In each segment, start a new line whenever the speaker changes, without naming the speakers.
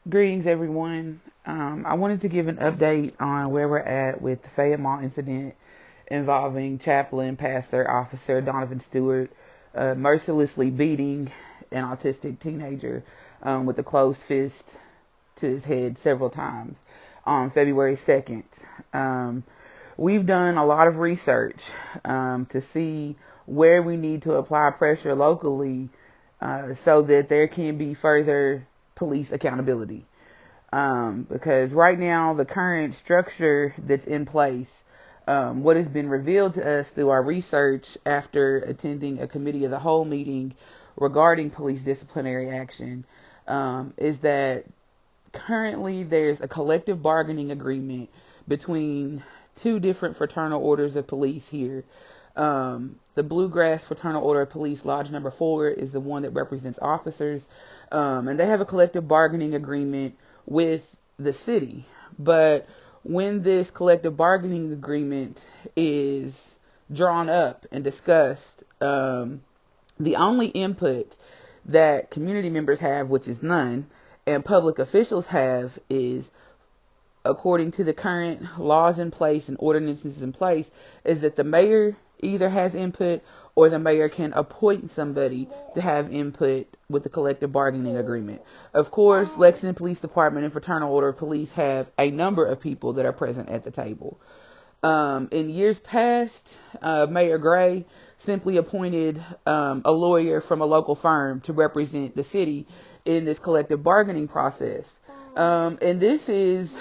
Greetings, everyone. I wanted to give an update on where we're at with the Fayette Mall incident involving Chaplain Pastor Officer Donovan Stewart mercilessly beating an autistic teenager with a closed fist to his head several times on February 2nd. Um, we've done a lot of research to see where we need to apply pressure locally so that there can be further police accountability. Because right now, the current structure that's in place, what has been revealed to us through our research after attending a committee of the whole meeting regarding police disciplinary action, is that currently there's a collective bargaining agreement between two different fraternal orders of police here. The Bluegrass Fraternal Order of Police Lodge Number 4 is the one that represents officers, and they have a collective bargaining agreement with the city. But when this collective bargaining agreement is drawn up and discussed, the only input that community members have, which is none, and public officials have, is according to the current laws in place and ordinances in place, is that the mayor either has input or the mayor can appoint somebody to have input with the collective bargaining agreement. Of course, Lexington Police Department and Fraternal Order of Police have a number of people that are present at the table. In years past, Mayor Gray simply appointed a lawyer from a local firm to represent the city in this collective bargaining process. And this is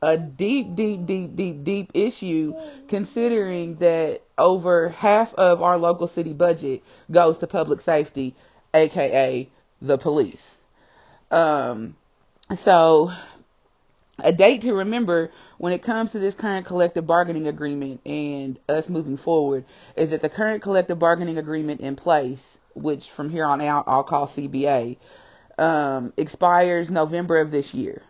a deep issue, considering that over half of our local city budget goes to public safety, aka the police. Um, so a date to remember when it comes to this current collective bargaining agreement and us moving forward is that the current collective bargaining agreement in place, which from here on out I'll call CBA, expires November of this year.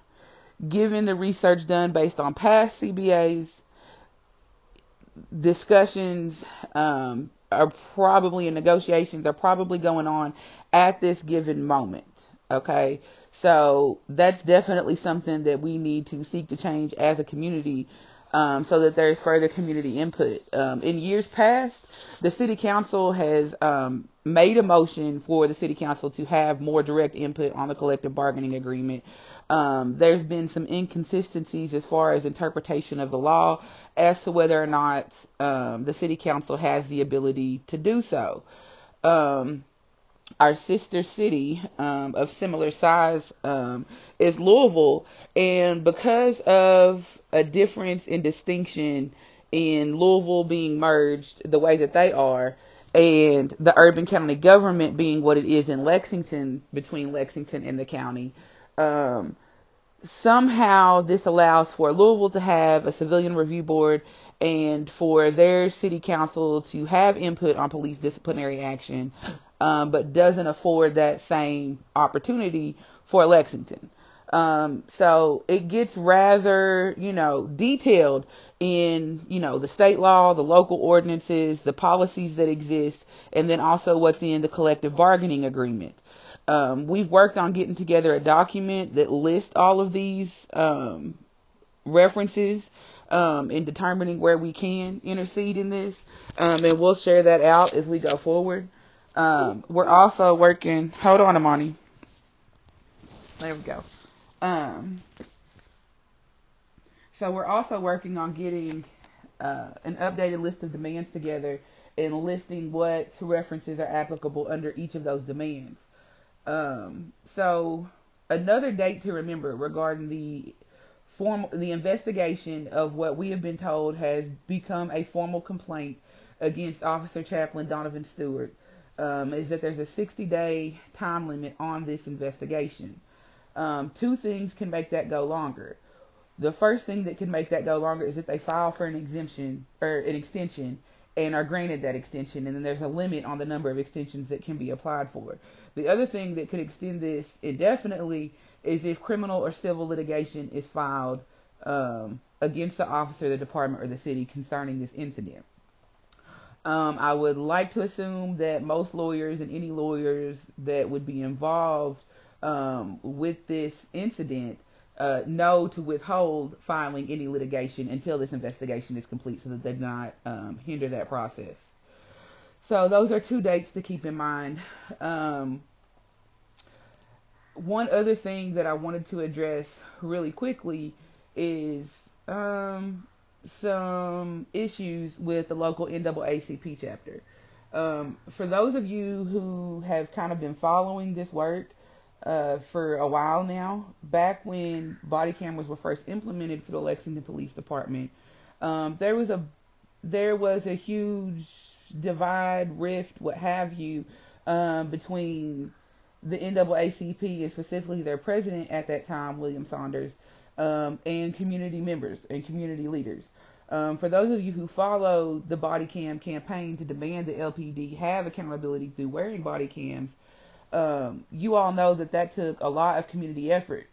Given the research done based on past CBAs, discussions are probably and negotiations are probably going on at this given moment. Okay, so that's definitely something that we need to seek to change as a community, so that there's further community input. In years past, the city council has made a motion for the city council to have more direct input on the collective bargaining agreement. There's been some inconsistencies as far as interpretation of the law as to whether or not the city council has the ability to do so. Our sister city of similar size is Louisville, and because of a difference in distinction in Louisville being merged the way that they are, and the urban county government being what it is in Lexington, between Lexington and the county, um, somehow this allows for Louisville to have a civilian review board and for their city council to have input on police disciplinary action, but doesn't afford that same opportunity for Lexington. So it gets rather, detailed in, the state law, the local ordinances, the policies that exist, and then also what's in the collective bargaining agreement. We've worked on getting together a document that lists all of these references in determining where we can intercede in this, and we'll share that out as we go forward. We're also working. Hold on, Amani. There we go. Um, so we're also working on getting an updated list of demands together and listing what references are applicable under each of those demands. So another date to remember regarding the investigation of what we have been told has become a formal complaint against Officer Chaplain Donovan Stewart, is that there's a 60-day time limit on this investigation. Two things can make that go longer. The first thing that can make that go longer is if they file for an exemption or an extension and are granted that extension, and then there's a limit on the number of extensions that can be applied for. The other thing that could extend this indefinitely is if criminal or civil litigation is filed against the officer, the department, or the city concerning this incident. I would like to assume that most lawyers and any lawyers that would be involved with this incident, know to withhold filing any litigation until this investigation is complete so that they do not hinder that process. So those are two dates to keep in mind. One other thing that I wanted to address really quickly is some issues with the local NAACP chapter. For those of you who have kind of been following this work for a while now, back when body cameras were first implemented for the Lexington Police Department, there was a huge divide, rift, what have you, between the NAACP and specifically their president at that time, William Saunders, and community members and community leaders. For those of you who followed the body cam campaign to demand the LPD have accountability through wearing body cams, you all know that took a lot of community effort,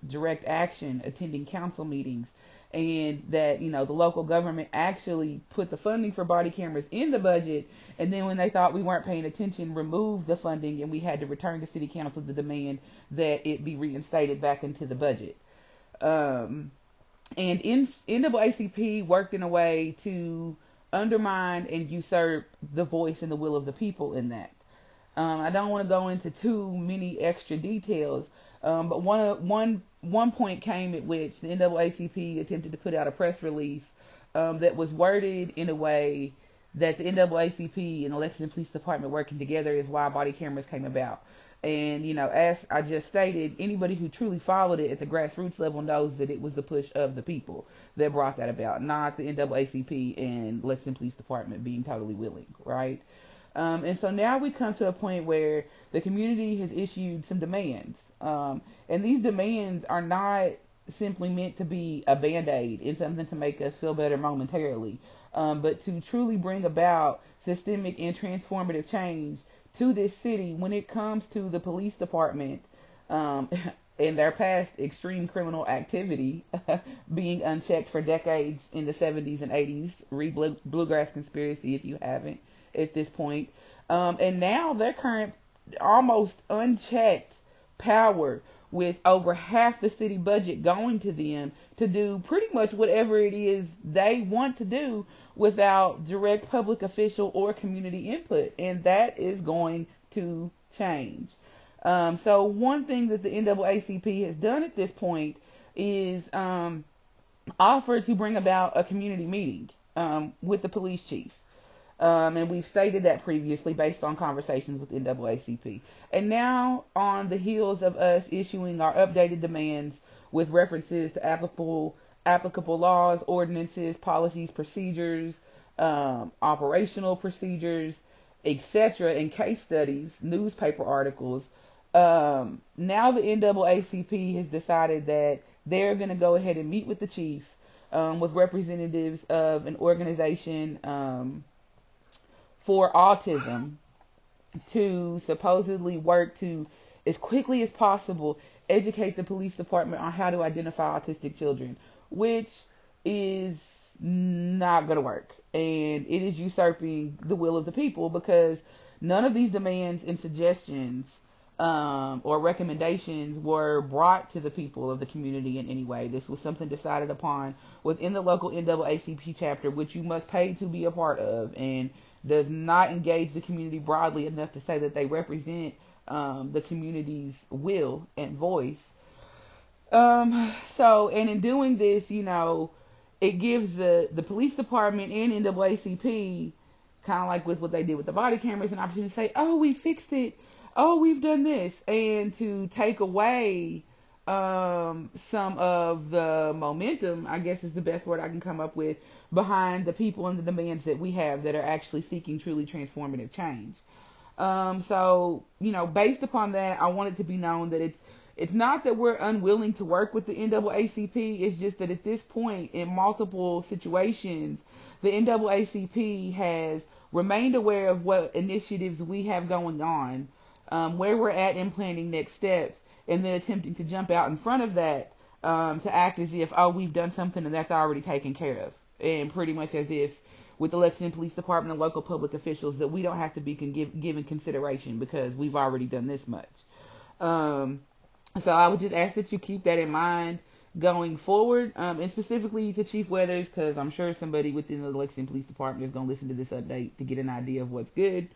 direct action, attending council meetings, and that, the local government actually put the funding for body cameras in the budget, and then when they thought we weren't paying attention, removed the funding, and we had to return to city council to demand that it be reinstated back into the budget. And NAACP worked in a way to undermine and usurp the voice and the will of the people in that. I don't want to go into too many extra details, but one point came at which the NAACP attempted to put out a press release that was worded in a way that the NAACP and the Lexington Police Department working together is why body cameras came about. And, as I just stated, anybody who truly followed it at the grassroots level knows that it was the push of the people that brought that about, not the NAACP and Lexington Police Department being totally willing, right? And so now we come to a point where the community has issued some demands. And these demands are not simply meant to be a band-aid and something to make us feel better momentarily, but to truly bring about systemic and transformative change to this city when it comes to the police department and their past extreme criminal activity being unchecked for decades in the 70s and 80s. Read Bluegrass Conspiracy if you haven't at this point. And now their current almost unchecked power with over half the city budget going to them to do pretty much whatever it is they want to do without direct public official or community input. And that is going to change. So one thing that the NAACP has done at this point is offer to bring about a community meeting with the police chief. And we've stated that previously based on conversations with NAACP. And now, on the heels of us issuing our updated demands with references to applicable laws, ordinances, policies, procedures, operational procedures, etc., and case studies, newspaper articles, now the NAACP has decided that they're going to go ahead and meet with the chief with representatives of an organization for autism to supposedly work to, as quickly as possible, educate the police department on how to identify autistic children, which is not going to work. And it is usurping the will of the people, because none of these demands and suggestions or recommendations were brought to the people of the community in any way. This was something decided upon within the local NAACP chapter, which you must pay to be a part of, and does not engage the community broadly enough to say that they represent the community's will and voice. And in doing this, it gives the police department and NAACP, kind of like with what they did with the body cameras, an opportunity to say, oh, we fixed it. Oh, we've done this. And to take away some of the momentum, I guess is the best word I can come up with, behind the people and the demands that we have that are actually seeking truly transformative change. So, based upon that, I want it to be known that it's not that we're unwilling to work with the NAACP. It's just that at this point, in multiple situations, the NAACP has remained aware of what initiatives we have going on, where we're at in planning next steps, and then attempting to jump out in front of that to act as if, oh, we've done something and that's already taken care of. And pretty much as if with the Lexington Police Department and local public officials that we don't have to be given consideration because we've already done this much. Um, so I would just ask that you keep that in mind going forward, and specifically to Chief Weathers, because I'm sure somebody within the Lexington Police Department is going to listen to this update to get an idea of what's good.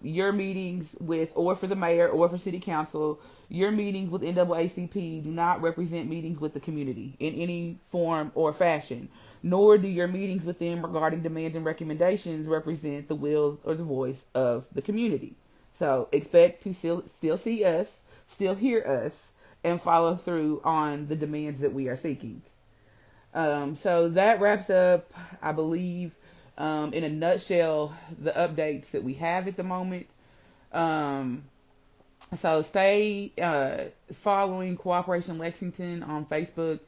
Your meetings with, or for the mayor, or for city council, your meetings with NAACP do not represent meetings with the community in any form or fashion, nor do your meetings with them regarding demands and recommendations represent the will or the voice of the community. So expect to still see us, still hear us, and follow through on the demands that we are seeking. So that wraps up, I believe, in a nutshell, the updates that we have at the moment. Um, so stay following Cooperation Lexington on Facebook.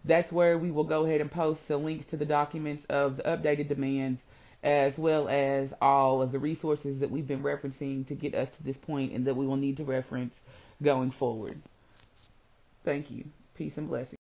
That's where we will go ahead and post the links to the documents of the updated demands, as well as all of the resources that we've been referencing to get us to this point and that we will need to reference going forward. Thank you. Peace and blessings.